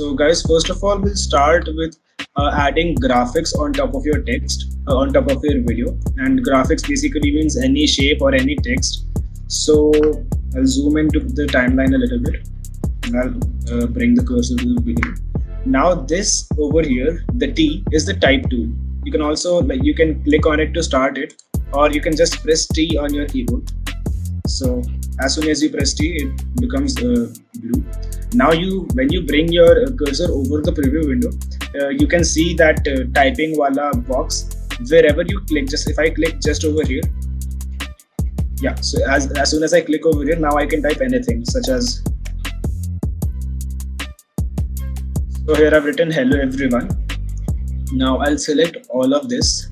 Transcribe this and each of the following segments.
So guys, first of all, we'll start with adding graphics on top of your text, on top of your video. And graphics basically means any shape or any text. So I'll zoom into the timeline a little bit, and I'll bring the cursor to the beginning. Now this over here, the T is the type tool. You can also you can click on it to start it, or you can just press T on your keyboard. So as soon as you press T, it becomes blue. Now when you bring your cursor over the preview window, you can see that typing wala box. Wherever you click, just if I click just over here, yeah. So as soon as I click over here, now I can type anything, such as, so here I've written hello everyone. Now I'll select all of this,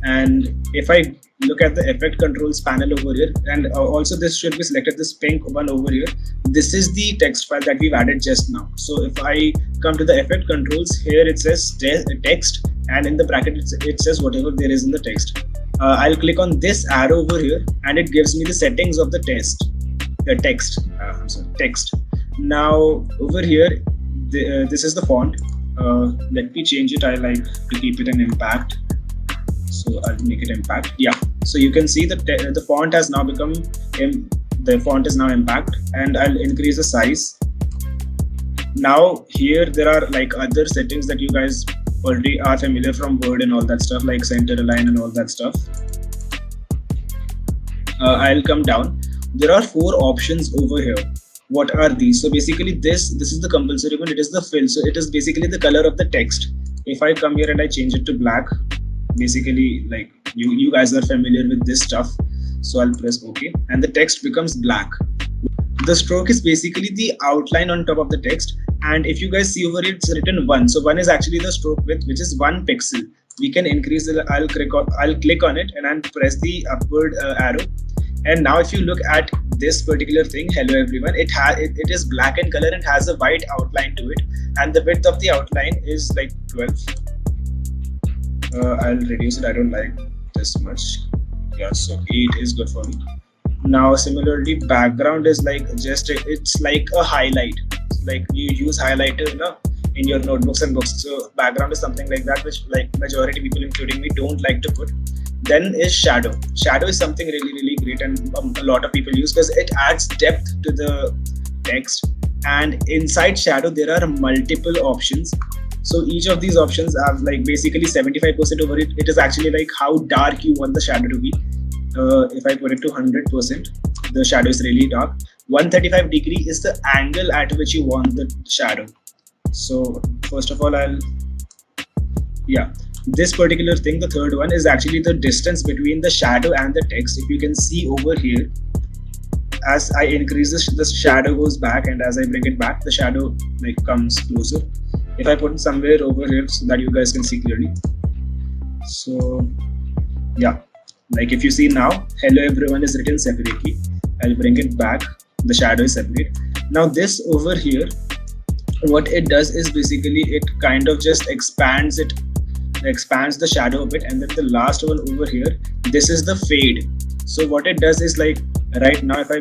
and if I look at the effect controls panel over here, and also this should be selected, this pink one over here, this is the text file that we've added just now. So if I come to the effect controls, here it says text, and in the bracket it says whatever there is in the text. I'll click on this arrow over here, and it gives me the settings of the text. Now over here, this is the font. Let me change it. I like to keep it an impact, so I'll make it impact. Yeah, so you can see that the font has now become the font is now impact, and I'll increase the size. Now here there are like other settings that you guys already are familiar from Word and all that stuff, like center align and all that stuff. I'll come down. There are 4 options over here. What are these? So basically this is the compulsory one. It is the fill. So it is basically the color of the text. If I come here and I change it to black, basically like you guys are familiar with this stuff. So I'll press OK, and the text becomes black. The stroke is basically the outline on top of the text, and if you guys see over here, it's written 1. So 1 is actually the stroke width, which is 1 pixel. We can increase the. I'll click on it and I'll press the upward arrow. And now if you look at this particular thing, hello everyone, it is black in color and has a white outline to it, and the width of the outline is like 12. I'll reduce it. I don't like this much. Yeah, so 8 is good for me. Now similarly, background is like it's like a highlight. Like you use highlighter in your notebooks and books. So background is something like that, which like majority people, including me, don't like to put. Then is shadow. Shadow is something really great, and a lot of people use because it adds depth to the text. And inside shadow there are multiple options. So each of these options have like basically 75% over it. It is actually like how dark you want the shadow to be. If I put it to 100%, the shadow is really dark. 135 degree is the angle at which you want the shadow. So first of all, this particular thing, the third one, is actually the distance between the shadow and the text. If you can see over here, as I increase this, the shadow goes back, and as I bring it back, the shadow like comes closer. If I put it somewhere over here so that you guys can see clearly. So yeah, like if you see now, hello everyone is written separately. I'll bring it back. The shadow is separate. Now this over here, what it does is basically it kind of just expands the shadow a bit, and then the last one over here, this is the fade. So what it does is like right now, if I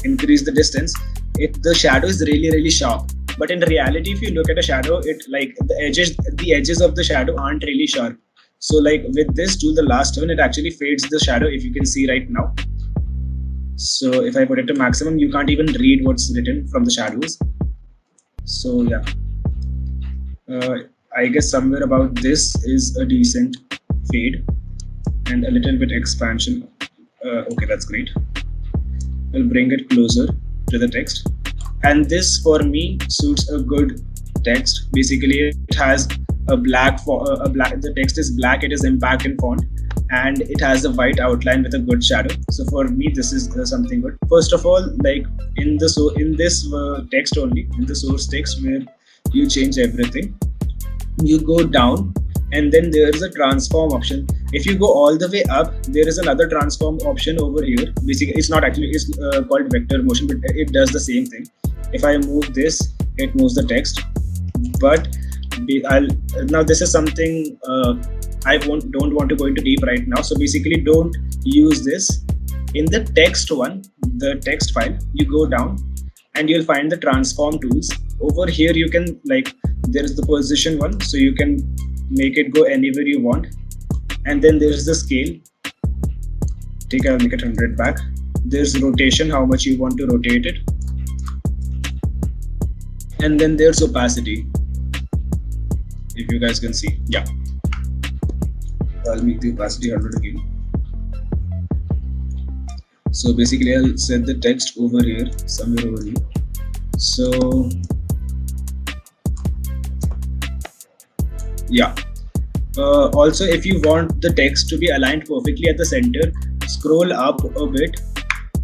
increase the distance, the shadow is really sharp. But in reality, if you look at a shadow, it like the edges of the shadow aren't really sharp. So like with this tool, the last one, it actually fades the shadow, if you can see right now. So if I put it to maximum, you can't even read what's written from the shadows. So yeah, I guess somewhere about this is a decent fade and a little bit expansion. Okay, that's great. We'll bring it closer to the text, and this for me suits a good text. Basically, it has the text is black, it is impact in font, and it has a white outline with a good shadow. So for me, this is something good. First of all, like in this text only, in the source text where you change everything, you go down, and then there is a transform option. If you go all the way up, there is another transform option over here. Basically, it's not actually, it's called vector motion, but it does the same thing. If I move this, it moves the text. But now this is something I don't want to go into deep right now. So basically, don't use this. In the text one, the text file, you go down and you'll find the transform tools. over here you can like, there is the position one, so you can make it go anywhere you want. And then there's the scale. I'll make it 100 back. There's rotation, how much you want to rotate it. And then there's opacity, if you guys can see. Yeah, I'll make the opacity 100 again. So basically I'll set the text over here, somewhere over here. So yeah, also if you want the text to be aligned perfectly at the center, scroll up a bit.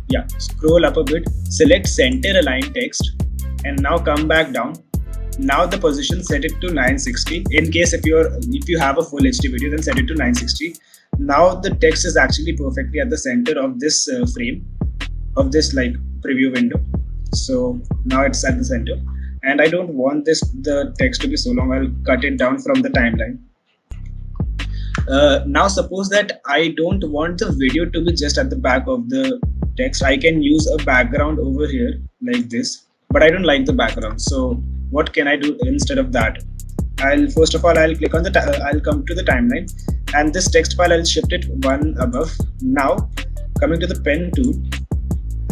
Yeah, scroll up a bit, select center align text, and now come back down. Now the position, set it to 960. In case if you have a full HD video, then set it to 960. Now the text is actually perfectly at the center of this frame, of this like preview window. So now it's at the center, and I don't want the text to be so long. I'll cut it down from the timeline. Now suppose that I don't want the video to be just at the back of the text. I can use a background over here like this, but I don't like the background. So what can I do instead of that? First of all I'll click on the I'll come to the timeline, and this text file I'll shift it one above. Now coming to the pen tool,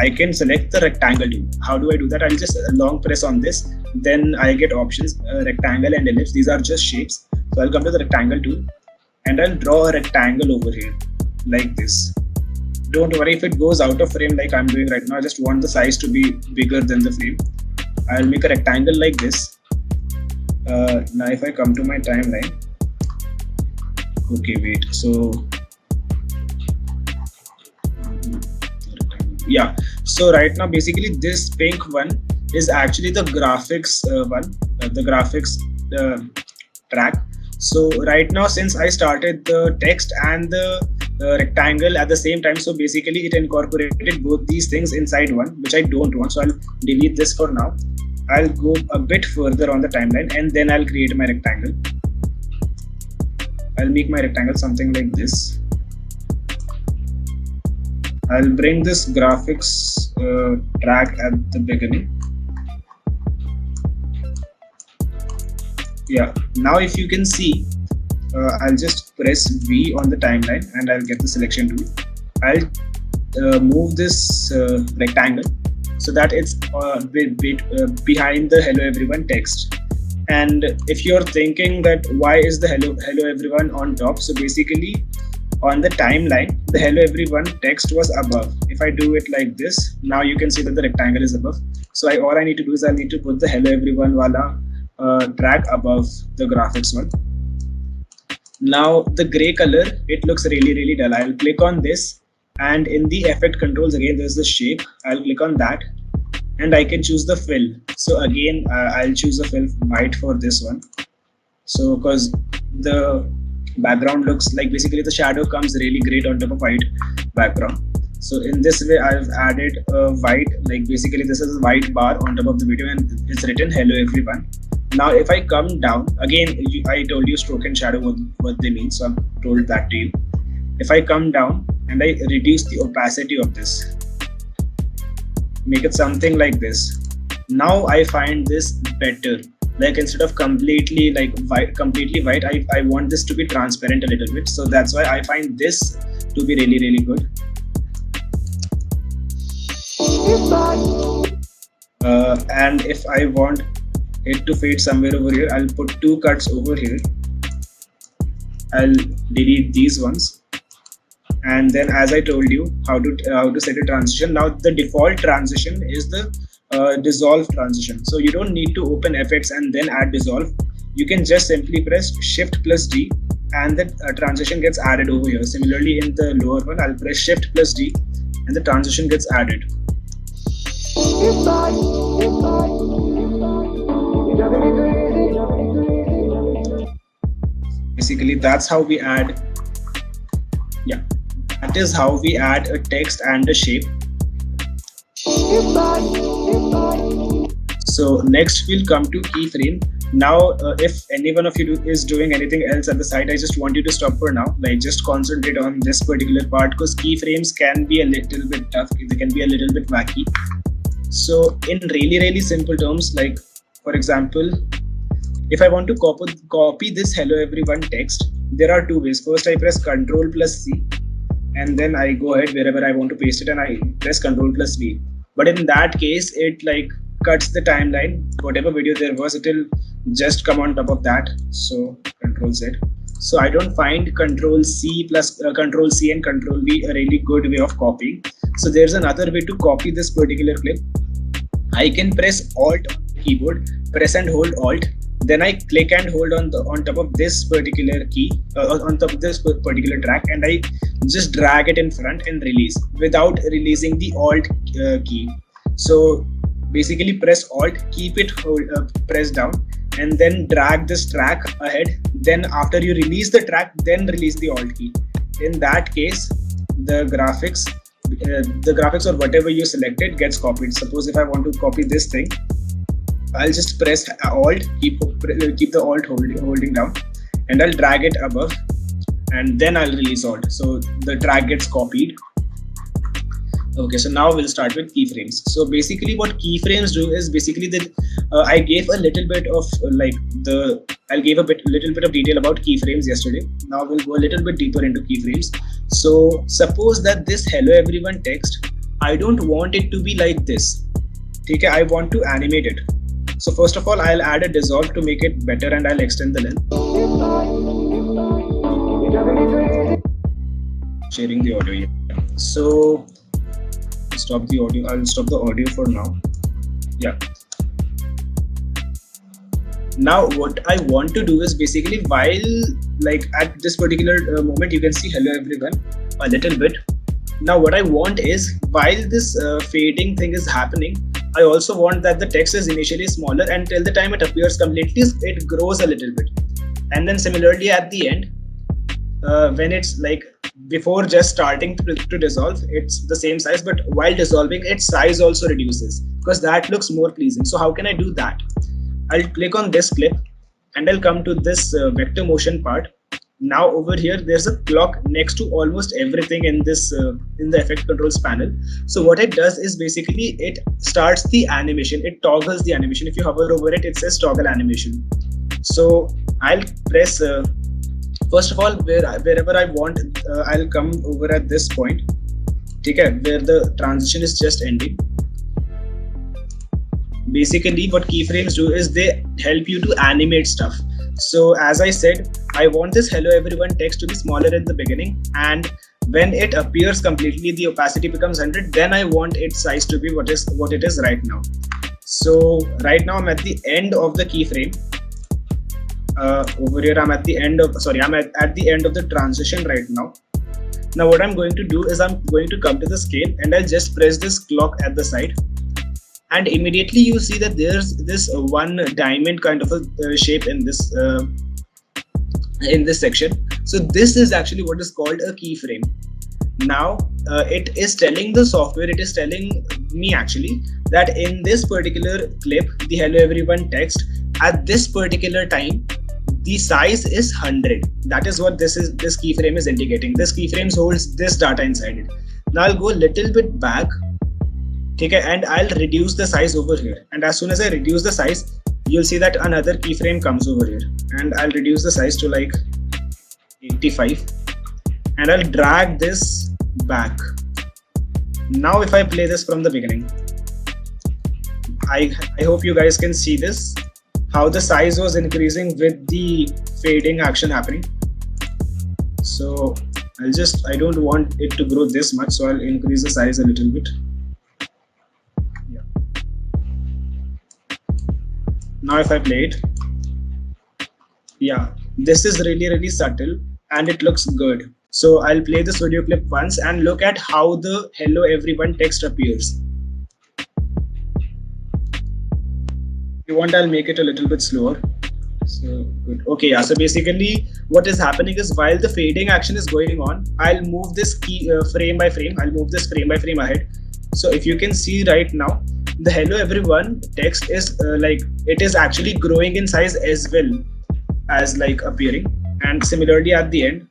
I can select the rectangle tool. How do I do that? I'll just long press on this, then I get options, rectangle and ellipse. These are just shapes. So I'll come to the rectangle tool, and I'll draw a rectangle over here like this. Don't worry if it goes out of frame like I'm doing right now. I just want the size to be bigger than the frame. I'll make a rectangle like this. Now if I come to my timeline, okay, wait, so yeah, so right now basically this pink one is actually the graphics one, the graphics track. So right now, since I started the text and the rectangle at the same time, so basically it incorporated both these things inside one, which I don't want. So I'll delete this for now. I'll go a bit further on the timeline, and then I'll create my rectangle. I'll make my rectangle something like this. I'll bring this graphics track at the beginning. Yeah, now if you can see, I'll just press V on the timeline and I'll get the selection tool. I'll move this rectangle so that it's behind the hello everyone text. And if you're thinking that why is the hello everyone on top, so basically on the timeline the hello everyone text was above. If I do it like this, now you can see that the rectangle is above. So all I need to do is I need to put the hello everyone wala track above the graphics one. Now the gray color, it looks really dull. I'll click on this, and in the effect controls again there's the shape. I'll click on that, and I can choose the fill. So again I'll choose the fill white for this one. So because the background looks like, basically the shadow comes really great on top of white background. So in this way I've added a white, like basically this is a white bar on top of the video and it's written hello everyone. Now if I come down, again I told you stroke and shadow what they mean, so I've told that to you. If I come down and I reduce the opacity of this, make it something like this, now I find this better. Like instead of completely like white, I want this to be transparent a little bit. So that's why I find this to be really good. And if I want it to fade somewhere over here, I'll put two cuts over here. I'll delete these ones, and then as I told you how to set a transition. Now the default transition is the dissolve transition. So you don't need to open effects and then add dissolve. You can just simply press Shift plus D and the transition gets added over here. Similarly in the lower one, I'll press Shift plus D and the transition gets added. Basically that's how we add, yeah, that is how we add a text and a shape. So next we'll come to keyframe. Now if any one of you is doing anything else at the side, I just want you to stop for now. Like just concentrate on this particular part, because keyframes can be a little bit tough, they can be a little bit wacky. So in really simple terms, like For example, if I want to copy this hello everyone text, there are two ways. First, I press Control plus C, and then I go ahead wherever I want to paste it, and I press Control plus V. But in that case, it like cuts the timeline. Whatever video there was, it will just come on top of that. So Control Z. So I don't find Control C plus Control C and Control V a really good way of copying. So there's another way to copy this particular clip. I can press Alt on the keyboard, press and hold Alt. Then I click and hold on top of this particular key, on top of this particular track, and I just drag it in front and release without releasing the Alt key. So basically, press Alt, keep it pressed down, and then drag this track ahead. Then after you release the track, then release the Alt key. In that case, the graphics or whatever you selected gets copied. Suppose if I want to copy this thing, I'll just press Alt, keep the Alt holding down, and I'll drag it above, and then I'll release Alt. So the track gets copied. Okay, so now we'll start with keyframes. So basically, what keyframes do is basically that I gave a little bit of little bit of detail about keyframes yesterday. Now we'll go a little bit deeper into keyframes. So suppose that this hello everyone text, I don't want it to be like this. Okay, I want to animate it. So first of all, I'll add a dissolve to make it better, and I'll extend the length. Sharing the audio here. So stop the audio. I'll stop the audio for now. Yeah. Now what I want to do is basically, while like at this particular moment, you can see hello everyone a little bit. Now what I want is, while this fading thing is happening, I also want that the text is initially smaller, and till the time it appears completely, it grows a little bit. And then similarly at the end, when it's like before just starting to dissolve, it's the same size, but while dissolving, its size also reduces, because that looks more pleasing. So how can I do that? I'll click on this clip, and I'll come to this vector motion part. Now over here, there's a clock next to almost everything in this in the effect controls panel. So what it does is basically it starts the animation. It toggles the animation. If you hover over it, it says toggle animation. So I'll press first of all, wherever I want, I'll come over at this point. Okay, where the transition is just ending. Basically, what keyframes do is they help you to animate stuff. So as I said, I want this hello everyone text to be smaller in the beginning, and when it appears completely, the opacity becomes 100. Then I want its size to be what it is right now. So right now I'm at the end of the keyframe. Over here I'm at the end of the transition right now. Now what I'm going to do is I'm going to come to the scale, and I'll just press this clock at the side. And immediately you see that there's this one diamond kind of a shape in this section. So this is actually what is called a keyframe. Now it is telling the software, it is telling me actually, that in this particular clip, the hello everyone text, at this particular time, the size is 100. That is what this keyframe is indicating. This keyframe holds this data inside it. Now I'll go a little bit back. Okay, and I'll reduce the size over here, and as soon as I reduce the size, you'll see that another keyframe comes over here, and I'll reduce the size to like 85, and I'll drag this back. Now if I play this from the beginning, I hope you guys can see this, how the size was increasing with the fading action happening. So I don't want it to grow this much, so I'll increase the size a little bit. Now if I play it, yeah, this is really subtle and it looks good. So I'll play this video clip once and look at how the hello everyone text appears. If you want, I'll make it a little bit slower. So good. Okay, yeah, so basically what is happening is, while the fading action is going on, I'll move this key frame by frame. I'll move this frame by frame ahead. So if you can see right now, the hello everyone text is it is actually growing in size as well as appearing. And similarly at the end,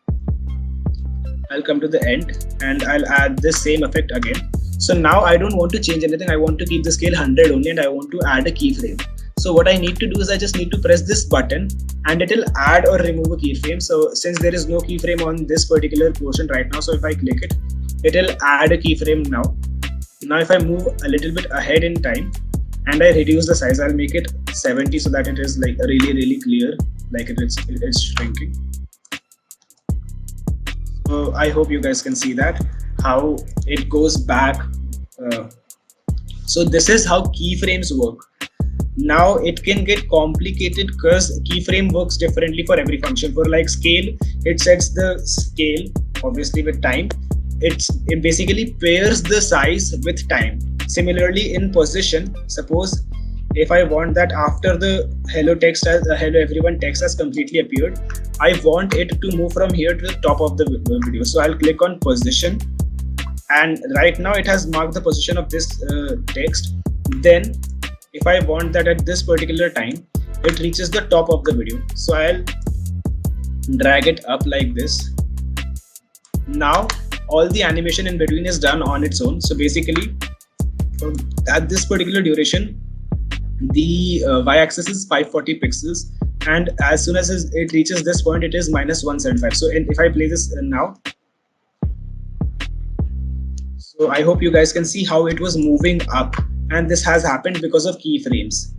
I'll come to the end and I'll add this same effect again. So now I don't want to change anything. I want to keep the scale 100 only, and I want to add a keyframe. So what I need to do is I just need to press this button and it will add or remove a keyframe. So since there is no keyframe on this particular portion right now, so if I click it, it will add a keyframe now. Now if I move a little bit ahead in time and I reduce the size, I'll make it 70 so that it is like really clear, like it's shrinking. So I hope you guys can see that how it goes back. So this is how keyframes work. Now it can get complicated because keyframe works differently for every function. For like scale, it sets the scale obviously with time. It basically pairs the size with time. Similarly in position, suppose if I want that after the hello text as hello everyone text has completely appeared, I want it to move from here to the top of the video. So I'll click on position, and right now it has marked the position of this text. Then if I want that at this particular time it reaches the top of the video, so I'll drag it up like this. Now all the animation in between is done on its own. So basically at this particular duration, the y-axis is 540 pixels, and as soon as it reaches this point it is -175. So if I play this now, so I hope you guys can see how it was moving up, and this has happened because of keyframes.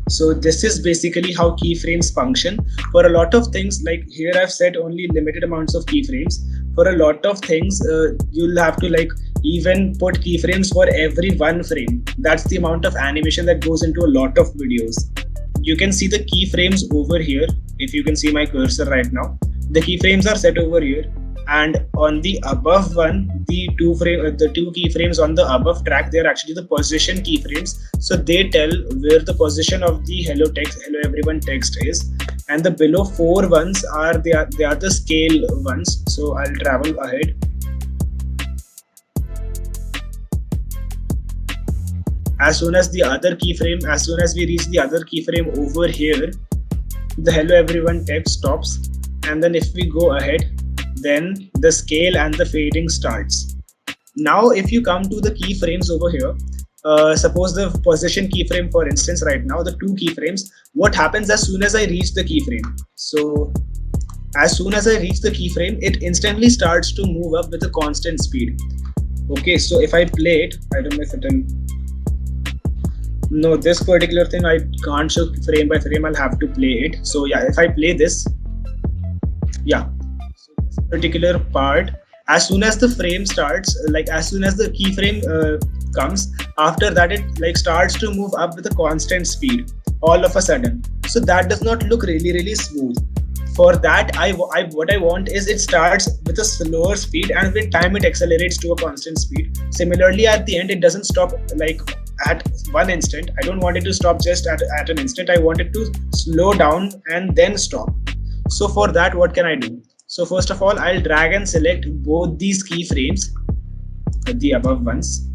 So this is basically how keyframes function. For a lot of things, like here I've set only limited amounts of keyframes. For a lot of things, you'll have to like even put keyframes for every one frame. That's the amount of animation that goes into a lot of videos. You can see the keyframes over here. If you can see my cursor right now, the keyframes are set over here. And on the above one, the two keyframes on the above track, they are actually the position keyframes. So they tell where the position of the hello everyone text is. And the below four ones are they are the scale ones. So I'll travel ahead. As soon as we reach the other keyframe over here, the hello everyone text stops. And then if we go ahead, then the scale and the fading starts. Now if you come to the keyframes over here, suppose the position keyframe, for instance, right now the two keyframes, what happens as soon as I reach the keyframe? So as soon as I reach the keyframe, it instantly starts to move up with a constant speed. Okay, so if I play it, I don't know if it'll, no, this particular thing I can't show frame by frame, I'll have to play it. So yeah, if I play this, yeah, particular part, as soon as the frame starts, like as soon as the keyframe comes, after that it like starts to move up with a constant speed all of a sudden. So that does not look really smooth. For that, what I want is it starts with a slower speed, and with time it accelerates to a constant speed. Similarly, at the end it doesn't stop like at one instant. I don't want it to stop just at an instant. I want it to slow down and then stop. So for that, what can I do? So first of all, I'll drag and select both these keyframes, the above ones.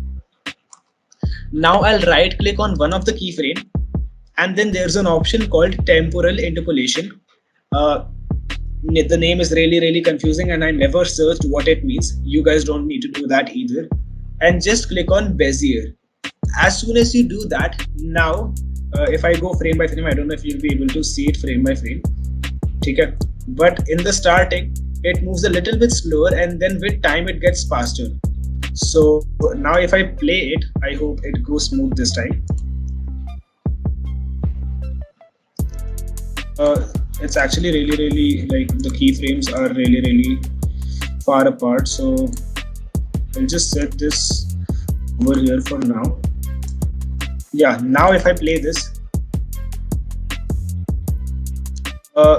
Now I'll right click on one of the keyframe, and then there's an option called temporal interpolation. The name is really confusing, and I never searched what it means. You guys don't need to do that either. And just click on Bezier. As soon as you do that, now if I go frame by frame, I don't know if you'll be able to see it frame by frame. Okay. But in the starting, it moves a little bit slower, and then with time it gets faster. So now if I play it, I hope it goes smooth this time. It's actually really like the keyframes are really far apart. So I'll just set this over here for now. Yeah, now if I play this,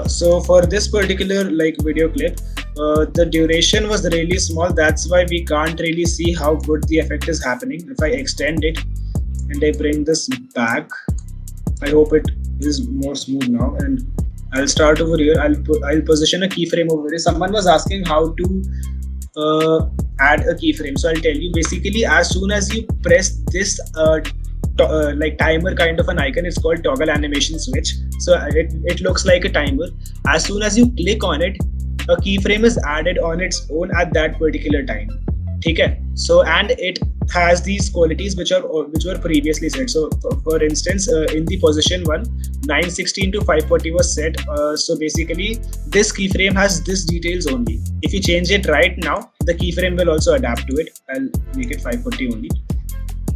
so for this particular like video clip, the duration was really small. That's why we can't really see how good the effect is happening. If I extend it and I bring this back, I hope it is more smooth now. And I'll start over here. I'll position a keyframe over here. Someone was asking how to add a keyframe. So I'll tell you. Basically, as soon as you press this like timer kind of an icon, it's called toggle animation switch. So it looks like a timer. As soon as you click on it, a keyframe is added on its own at that particular time. Okay? So and it has these qualities which were previously set. So for instance, in the position 1, 916 to 540 was set. So basically this keyframe has this details only. If you change it right now, the keyframe will also adapt to it. I'll make it 540 only.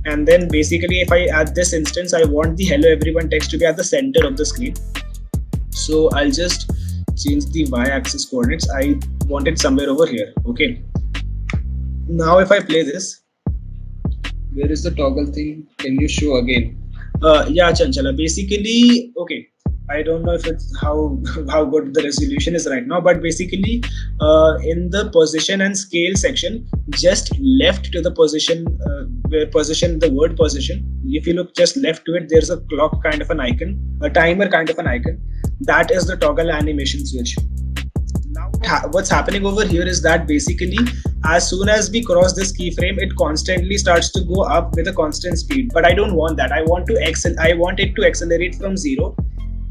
And then basically if I add this instance, I want the hello everyone text to be at the center of the screen. So I'll just change the y-axis coordinates. I want it somewhere over here. Okay. Now if I play this, where is the toggle thing? Can you show again? Yeah, Chanchala. Basically, okay. I don't know if it's how good the resolution is right now, but basically, in the position and scale section, just left to the position where position the word position. If you look just left to it, there's a clock kind of an icon, a timer kind of an icon. That is the toggle animation switch. Now what's happening over here is that basically as soon as we cross this keyframe, it constantly starts to go up with a constant speed. But I don't want that. I want it to accelerate from 0,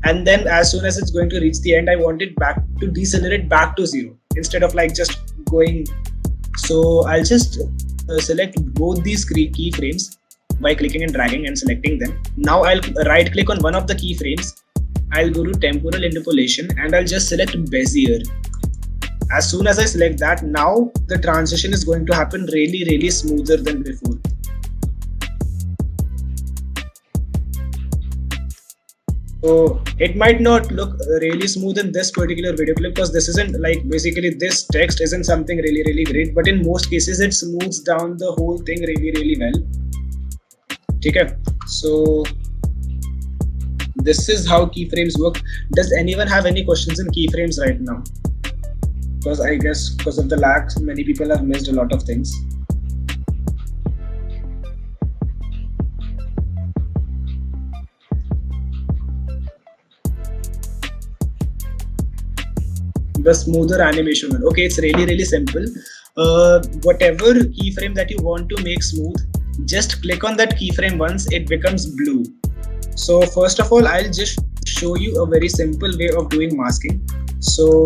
and then as soon as it's going to reach the end, I want it back to decelerate back to 0 instead of like just going. So I'll just select both these keyframes by clicking and dragging and selecting them. Now I'll right click on one of the keyframes. I'll go to temporal interpolation and I'll just select Bezier. As soon as I select that, now the transition is going to happen really smoother than before. So it might not look really smooth in this particular video clip because this isn't like, basically this text isn't something really great, but in most cases it smooths down the whole thing really well. Okay, so this is how keyframes work. Does anyone have any questions in keyframes right now? Because I guess because of the lag, many people have missed a lot of things. The smoother animation one. Okay, it's really simple. Whatever keyframe that you want to make smooth, just click on that keyframe once, it becomes blue. So first of all, I'll just show you a very simple way of doing masking. So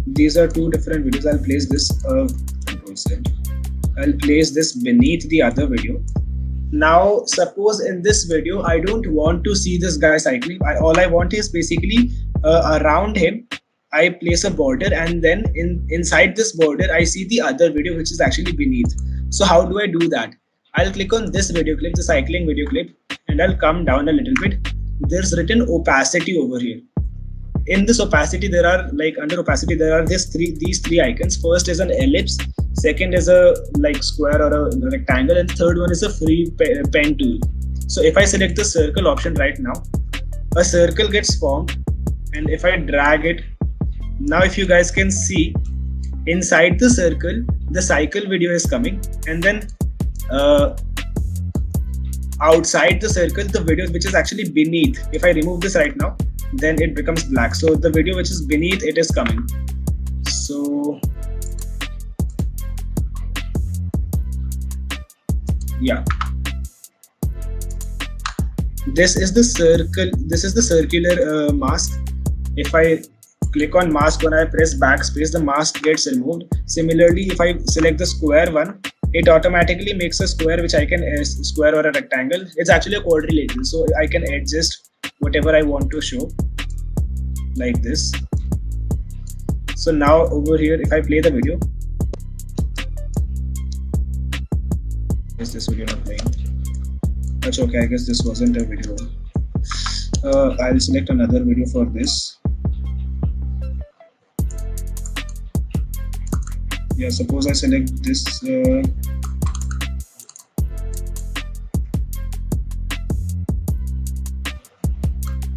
these are two different videos. I'll place this I'll place this beneath the other video. Now suppose in this video I don't want to see this guy cycling. All I want is basically around him I place a border, and then inside this border I see the other video which is actually beneath. So how do I do that? I'll click on this video clip, the cycling video clip, and I'll come down a little bit. There's written opacity over here. In this opacity, there are like under opacity, there are these three icons. First is an ellipse, second is a like square or a rectangle, and third one is a free pen tool. So if I select the circle option right now, a circle gets formed, and if I drag it, now if you guys can see, inside the circle, the cycle video is coming, and then outside the circle, the video which is actually beneath, if I remove this right now, then it becomes black. So the video which is beneath it is coming. So yeah, this is the circle, this is the circular mask. If I click on mask, when I press backspace, the mask gets removed. Similarly, if I select the square one, it automatically makes a square which I can square or a rectangle. It's actually a quadrilateral, so I can adjust whatever I want to show like this. So now over here, if I play the video, is this video not playing? That's okay, I guess this wasn't a video. I'll select another video for this. Yeah, suppose I select this.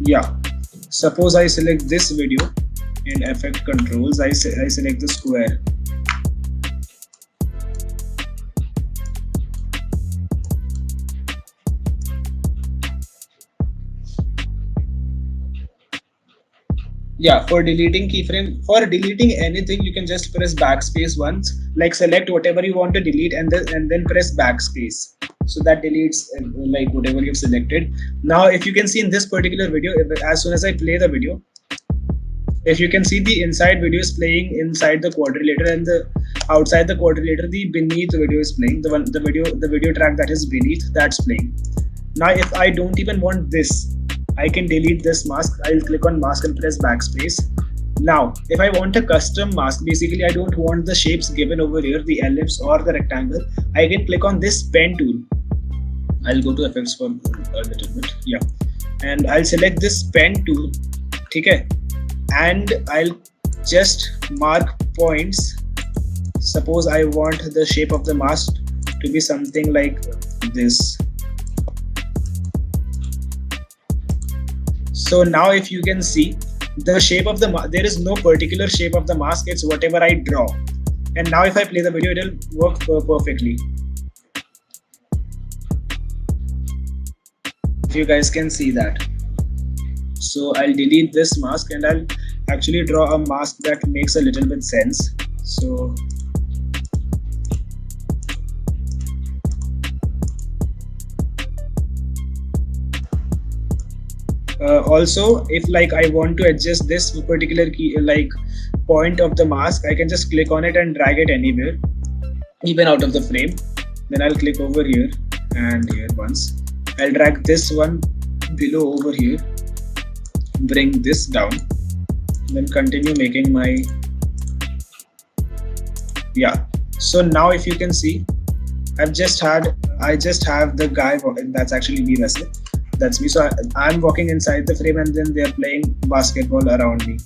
Yeah, suppose I select this video in effect controls. I select the square. Yeah, for deleting keyframe, for deleting anything, you can just press backspace once, like select whatever you want to delete and then press backspace. So that deletes like whatever you've selected. Now, if you can see in this particular video, as soon as I play the video, if you can see, the inside video is playing inside the quadrilateral, and the outside the quadrilateral, the beneath video is playing. The video track that is beneath, that's playing. Now if I don't even want this, I can delete this mask. I'll click on mask and press backspace. Now if I want a custom mask, basically I don't want the shapes given over here, the ellipse or the rectangle, I can click on this pen tool. I'll go to effects for a little bit, yeah, and I'll select this pen tool, okay, and I'll just mark points. Suppose I want the shape of the mask to be something like this. So now if you can see the shape of the mask, there is no particular shape of the mask, it's whatever I draw. And now if I play the video, it will work perfectly. If you guys can see that. So I'll delete this mask and I'll actually draw a mask that makes a little bit sense. So also, if like I want to adjust this particular key, like point of the mask, I can just click on it and drag it anywhere, even out of the frame. Then I'll click over here and here once. I'll drag this one below over here, bring this down, then continue making my, yeah. So now if you can see, I just have the guy, that's actually me, that's me. So I'm walking inside the frame and then they're playing basketball around me.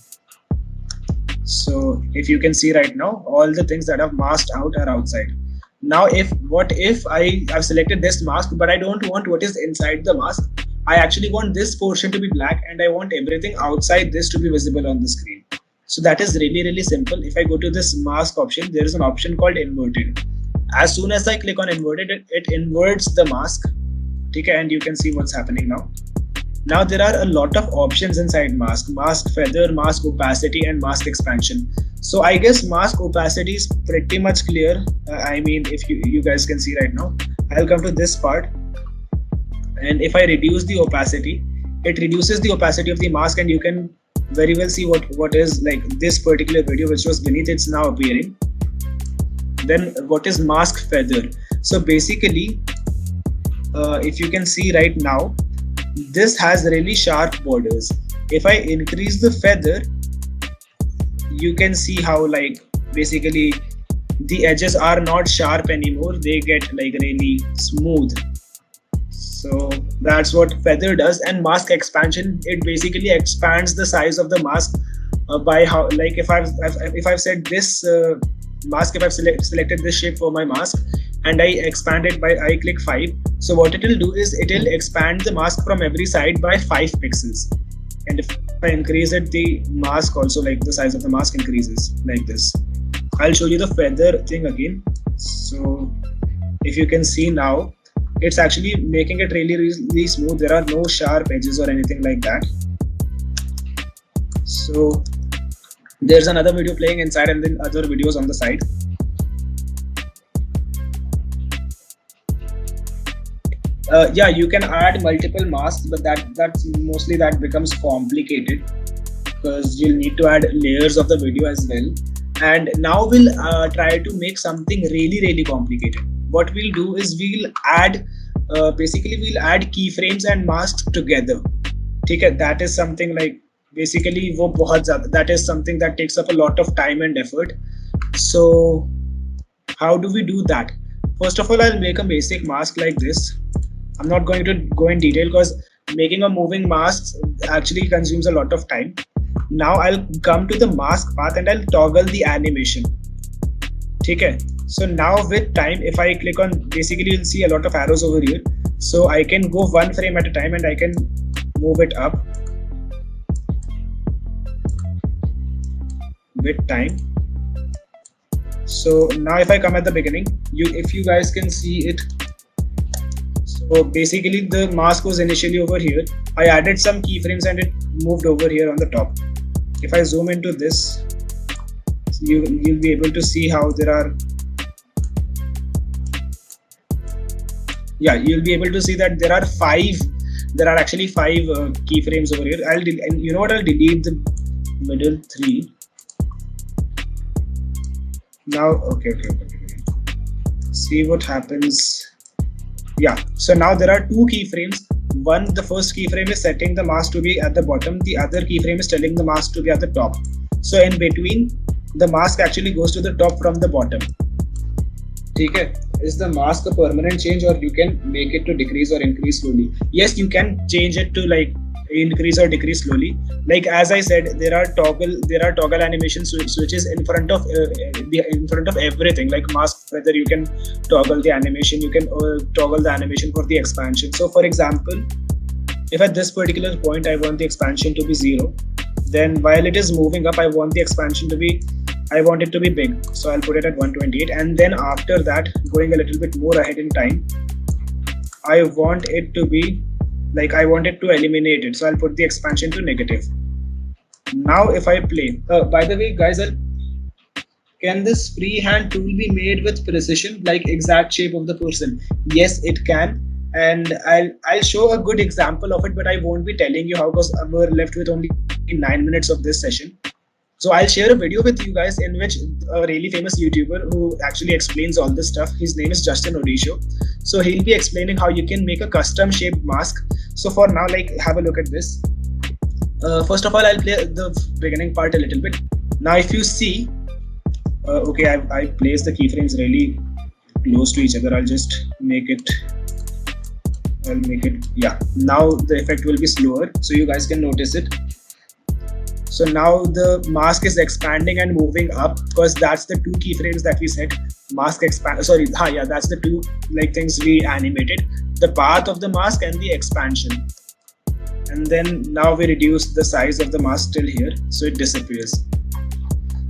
So if you can see right now, all the things that I've masked out are outside. Now what if I've selected this mask, but I don't want what is inside the mask. I actually want this portion to be black and I want everything outside this to be visible on the screen. So that is really simple. If I go to this mask option, there is an option called inverted. As soon as I click on inverted, it inverts the mask. Okay, and you can see what's happening now. Now there are a lot of options inside mask: mask feather, mask opacity, and mask expansion. So I guess mask opacity is pretty much clear. I mean, if you guys can see right now, I'll come to this part, and if I reduce the opacity, it reduces the opacity of the mask, and you can very well see what is like this particular video which was beneath, it's now appearing. Then what is mask feather? So basically, if you can see right now, this has really sharp borders. If I increase the feather, you can see how like basically the edges are not sharp anymore, they get like really smooth. So that's what feather does. And mask expansion, it basically expands the size of the mask by how, like if I've set this mask, if I've selected this shape for my mask and I expand it by, I click 5. So what it will do is it will expand the mask from every side by 5 pixels. And if I increase it, the mask also, like the size of the mask increases like this. I'll show you the feather thing again. So if you can see now, it's actually making it really smooth. There are no sharp edges or anything like that. So there's another video playing inside and then other videos on the side. Yeah, you can add multiple masks, but that's mostly that becomes complicated because you'll need to add layers of the video as well. And now we'll try to make something really complicated. What we'll do is we'll add we'll add keyframes and masks together. Okay, that is something like basically that is something that takes up a lot of time and effort. So how do we do that? First of all, I'll make a basic mask like this. I'm not going to go in detail because making a moving mask actually consumes a lot of time. Now I'll come to the mask path and I'll toggle the animation. Okay. So now with time, if I click on, basically you'll see a lot of arrows over here. So I can go one frame at a time and I can move it up with time. So now if I come at the beginning, if you guys can see it. So basically the mask was initially over here. I added some keyframes and it moved over here on the top. If I zoom into this, you'll be able to see how there are, yeah, you'll be able to see that there are actually 5 keyframes over here. And you know what, I'll delete the middle 3. Now, okay. See what happens. Yeah, so now there are two keyframes. One, the first keyframe is setting the mask to be at the bottom. The other keyframe is telling the mask to be at the top. So in between, the mask actually goes to the top from the bottom. Okay, is the mask a permanent change, or you can make it to decrease or increase slowly? Yes, you can change it to like increase or decrease slowly. Like as I said, there are toggle animation switches in front of everything. Like mask feather, you can toggle the animation. You can toggle the animation for the expansion. So for example, if at this particular point I want the expansion to be 0, then while it is moving up, I want it to be big. So I'll put it at 128, and then after that, going a little bit more ahead in time, I want it to eliminate it. So I'll put the expansion to negative. Now if I play, by the way guys, can this freehand tool be made with precision, like exact shape of the person? Yes, it can. And I'll show a good example of it, but I won't be telling you how, because we're left with only 9 minutes of this session. So I'll share a video with you guys in which a really famous YouTuber who actually explains all this stuff, his name is Justin Odisho. So he'll be explaining how you can make a custom shaped mask. So for now, like, have a look at this. First of all, I'll play the beginning part a little bit. Now if you see, okay, I placed the keyframes really close to each other. I'll make it, yeah. Now the effect will be slower, so you guys can notice it. So now the mask is expanding and moving up, because that's the two keyframes that we set. Mask expand. Sorry, that's the two things we animated: the path of the mask and the expansion. And then now we reduce the size of the mask till here, so it disappears.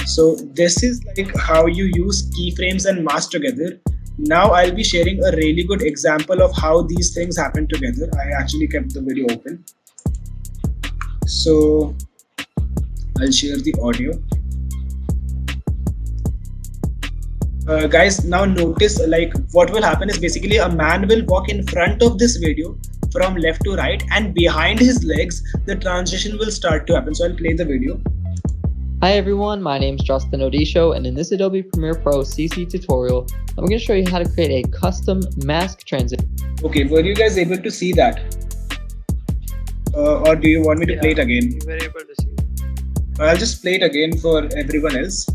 So this is like how you use keyframes and masks together. Now I'll be sharing a really good example of how these things happen together. I actually kept the video open. So I'll share the audio. Guys, now notice what will happen is basically a man will walk in front of this video from left to right, and behind his legs the transition will start to happen. So I'll play the video. Hi everyone, my name is Justin Odisho, and in this Adobe Premiere Pro CC tutorial, I'm going to show you how to create a custom mask transition. Okay, were you guys able to see that? Or do you want me to play it again? You were able to see. I'll just play it again for everyone else.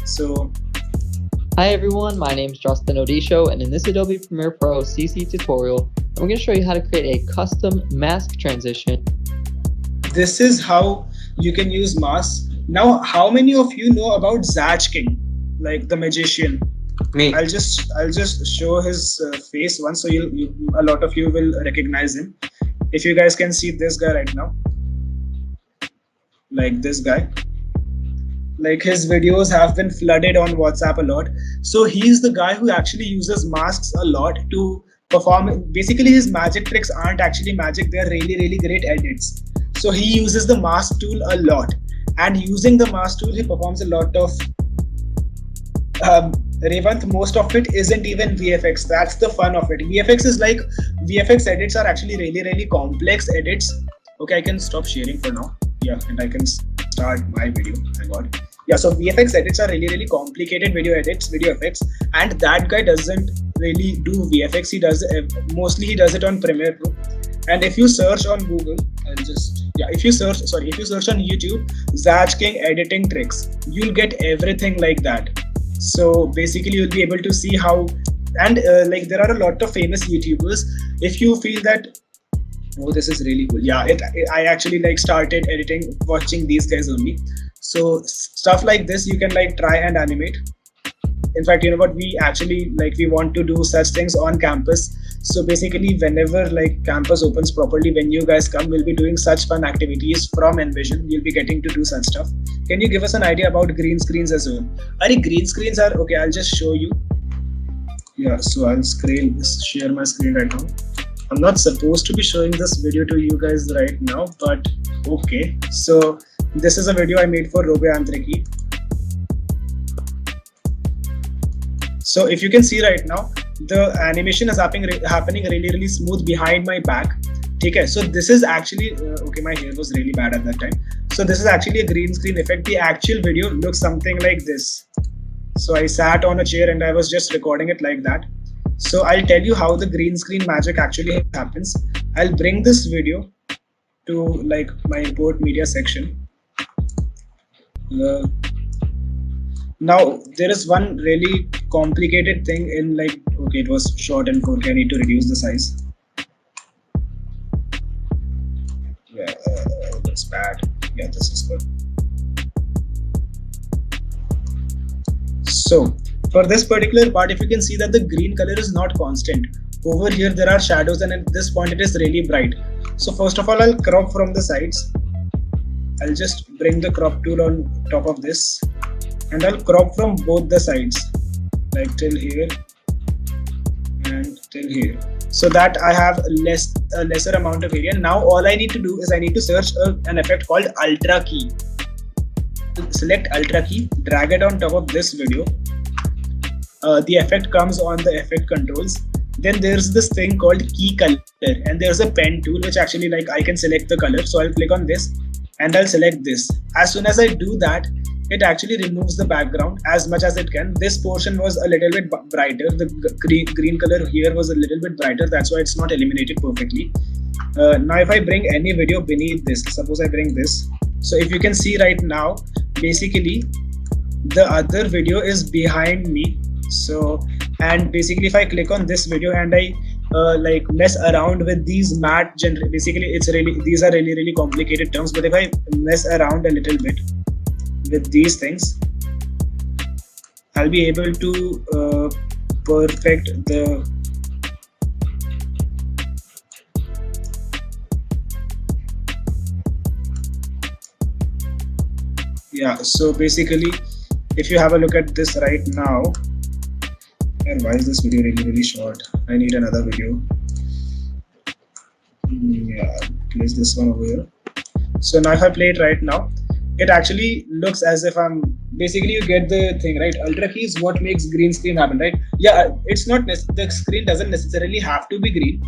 So, hi everyone, my name is Justin Odisho, and in this Adobe Premiere Pro CC tutorial, I'm going to show you how to create a custom mask transition. This is how you can use masks. Now, how many of you know about Zach King, like the magician? Me. I'll just show his face once, so a lot of you will recognize him. If you guys can see this guy right now, like this guy, like his videos have been flooded on WhatsApp a lot. So he's the guy who actually uses masks a lot to perform. Basically, his magic tricks aren't actually magic; they're really great edits. So he uses the mask tool a lot. And using the mask tool, he performs a lot of Revant, most of it isn't even VFX. That's the fun of it. VFX edits are actually really complex edits. Okay, I can stop sharing for now. Yeah, and I can start my video. Thank God. Yeah, so VFX edits are really complicated video effects, and that guy doesn't really do VFX. He does mostly he does it on Premiere Pro. And if you search on Google, if you search on YouTube, Zach King editing tricks, you'll get everything like that. So basically, you'll be able to see how, and there are a lot of famous YouTubers. If you feel that, oh, this is really cool. Yeah, I actually started editing, watching these guys only. So stuff like this, you can try and animate. In fact, you know what, we actually we want to do such things on campus. So basically, whenever campus opens properly, when you guys come, we'll be doing such fun activities from Envision. You'll be getting to do such stuff. Can you give us an idea about green screens as well? Green screens are okay. I'll just show you. Yeah, so I'll share my screen right now. I'm not supposed to be showing this video to you guys right now, but okay. So this is a video I made for Robe Antriki. So if you can see right now, the animation is happening really smooth behind my back. Okay, so this is actually okay, my hair was really bad at that time. So this is actually a green screen effect. The actual video looks something like this. So I sat on a chair and I was just recording it like that. So I'll tell you how the green screen magic actually happens. I'll bring this video to like my import media section. Now there is one really complicated thing in like, okay, it was short in 4K. I need to reduce the size. Yeah, that's bad. Yeah, this is good. So for this particular part, if you can see that the green color is not constant. Over here there are shadows, and at this point it is really bright. So first of all, I'll crop from the sides. I'll just bring the crop tool on top of this, and I'll crop from both the sides, like till here and till here, so that I have a lesser amount of area. Now all I need to do is I need to search an effect called Ultra Key. Select Ultra Key, drag it on top of this video. The effect comes on the effect controls. Then there's this thing called Key Color, and there's a pen tool which actually like I can select the color. So I'll click on this and I'll select this. As soon as I do that, it actually removes the background as much as it can. This portion was a little bit brighter. The green color here was a little bit brighter. That's why it's not eliminated perfectly. Now if I bring any video beneath this, suppose I bring this. So if you can see right now, basically the other video is behind me. So, and basically if I click on this video and I like mess around with these matte basically these are really complicated terms, but if I mess around a little bit with these things, I'll be able to perfect the so basically if you have a look at this right now, and why is this video really short? I need another video. Yeah, place this one over here. So now if I play it right now, it actually looks as if I'm basically, you get the thing, right? Ultra Key is what makes green screen happen, right? Yeah, it's not the screen doesn't necessarily have to be green.